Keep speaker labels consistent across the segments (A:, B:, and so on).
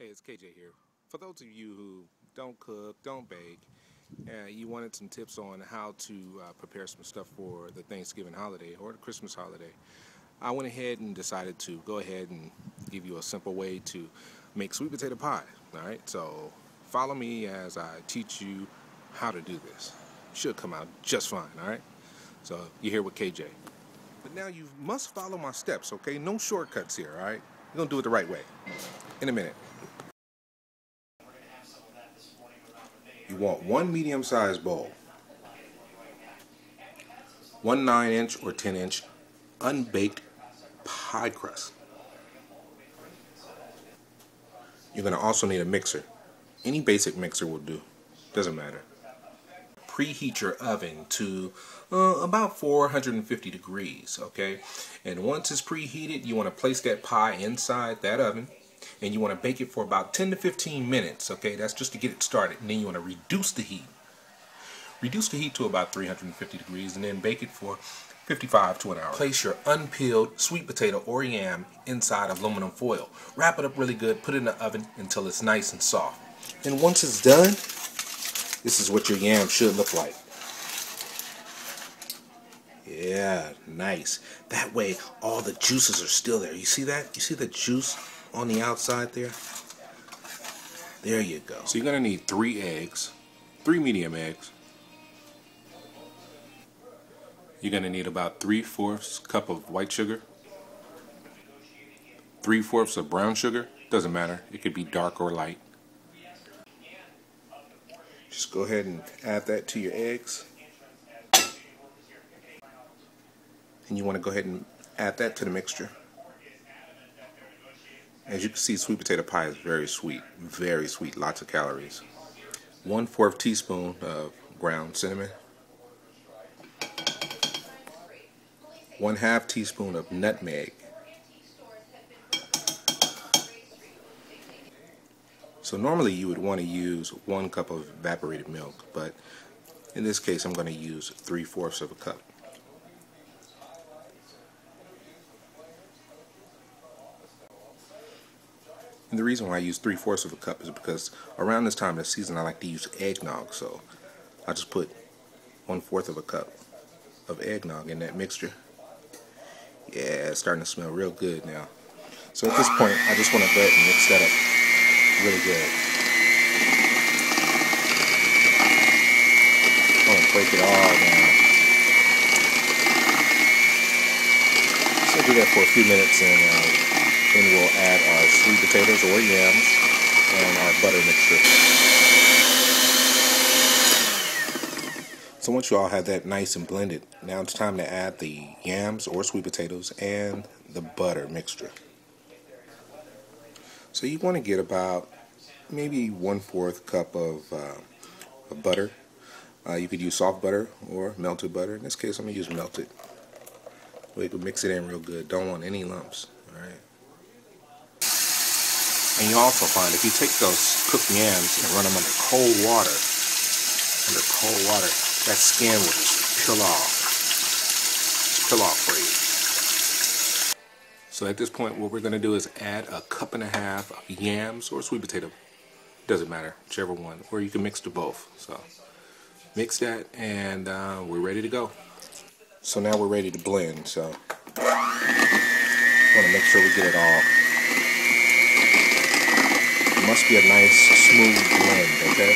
A: Hey, it's KJ here. For those of you who don't cook, don't bake, you wanted some tips on how to prepare some stuff for the Thanksgiving holiday or the Christmas holiday, I went ahead and decided to go ahead and give you a simple way to make sweet potato pie. Alright, so follow me as I teach you how to do this. Should come out just fine, alright? So you're here with KJ. But now you must follow my steps, okay? No shortcuts here, alright? You're gonna do it the right way. In a minute. You want one medium-sized bowl, one 9-inch or 10-inch unbaked pie crust. You're going to also need a mixer. Any basic mixer will do. Doesn't matter. Preheat your oven to about 450 degrees, okay? And once it's preheated, you want to place that pie inside that oven. And you want to bake it for about 10 to 15 minutes, okay? That's just to get it started. And then you want to reduce the heat. Reduce the heat to about 350 degrees and then bake it for 55 to an hour. Place your unpeeled sweet potato or yam inside aluminum foil. Wrap it up really good, put it in the oven until it's nice and soft. And once it's done, this is what your yam should look like. Yeah, nice. That way all the juices are still there. You see that? You see the juice on the outside there? There you go. So you're going to need 3 eggs, 3 medium eggs. You're going to need about 3/4 cup of white sugar, 3/4 of brown sugar. Doesn't matter. It could be dark or light. Just go ahead and add that to your eggs. And you want to go ahead and add that to the mixture. As you can see, sweet potato pie is very sweet, lots of calories. 1/4 teaspoon of ground cinnamon, 1/2 teaspoon of nutmeg. So normally you would want to use 1 cup of evaporated milk, but in this case I'm going to use 3/4 of a cup. And the reason why I use 3/4 of a cup is because around this time of the season I like to use eggnog, so I just put 1/4 of a cup of eggnog in that mixture. Yeah, it's starting to smell real good now. So at this point I just want to go ahead and mix that up really good. I want to break it all down. So do that for a few minutes and then we'll add our sweet potatoes or yams and our butter mixture. So once you all have that nice and blended, now it's time to add the yams or sweet potatoes and the butter mixture. So you want to get about maybe 1/4 cup of butter. You could use soft butter or melted butter. In this case I'm going to use melted. We can mix it in real good. Don't want any lumps. Alright. And you also find if you take those cooked yams and run them under cold water, that skin will just peel off. Just peel off for you. So at this point what we're going to do is add 1.5 cups of yams or sweet potato. Doesn't matter, whichever one. Or you can mix the both. So mix that and we're ready to go. So now we're ready to blend. So want to make sure we get it all. It must be a nice smooth blend, okay?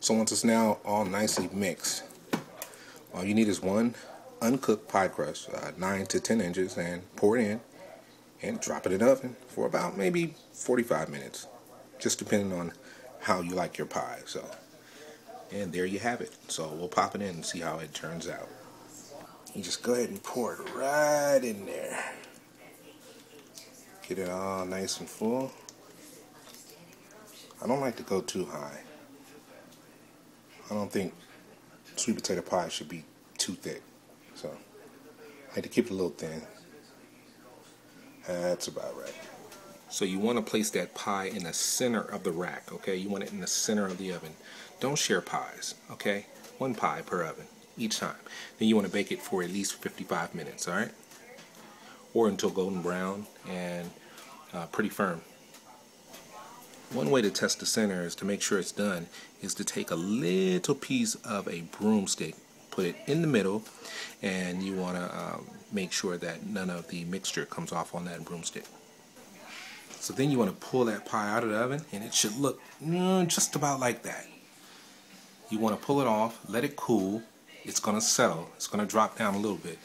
A: So once it's now all nicely mixed, all you need is one uncooked pie crust, 9 to 10 inches, and pour it in and drop it in the oven for about maybe 45 minutes, just depending on how you like your pie. So, and there you have it. So we'll pop it in and see how it turns out. You just go ahead and pour it right in there. Get it all nice and full. I don't like to go too high. I don't think sweet potato pie should be too thick. So I like to keep it a little thin. That's about right. So you want to place that pie in the center of the rack, okay? You want it in the center of the oven. Don't share pies, okay? One pie per oven each time. Then you want to bake it for at least 55 minutes, all right? Or until golden brown and pretty firm. One way to test the center is to make sure it's done is to take a little piece of a broomstick, put it in the middle, and you want to make sure that none of the mixture comes off on that broomstick. So then you want to pull that pie out of the oven, and it should look just about like that. You want to pull it off, let it cool. It's going to settle. It's going to drop down a little bit.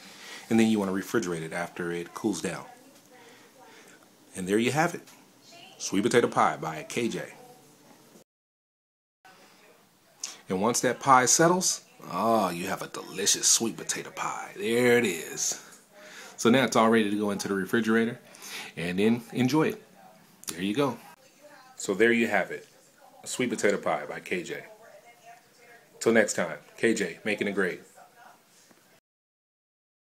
A: And then you want to refrigerate it after it cools down. And there you have it. Sweet potato pie by KJ. And once that pie settles, you have a delicious sweet potato pie. There it is. So now it's all ready to go into the refrigerator and then enjoy it. There you go. So there you have it. A sweet potato pie by KJ. Till next time, KJ, making it great.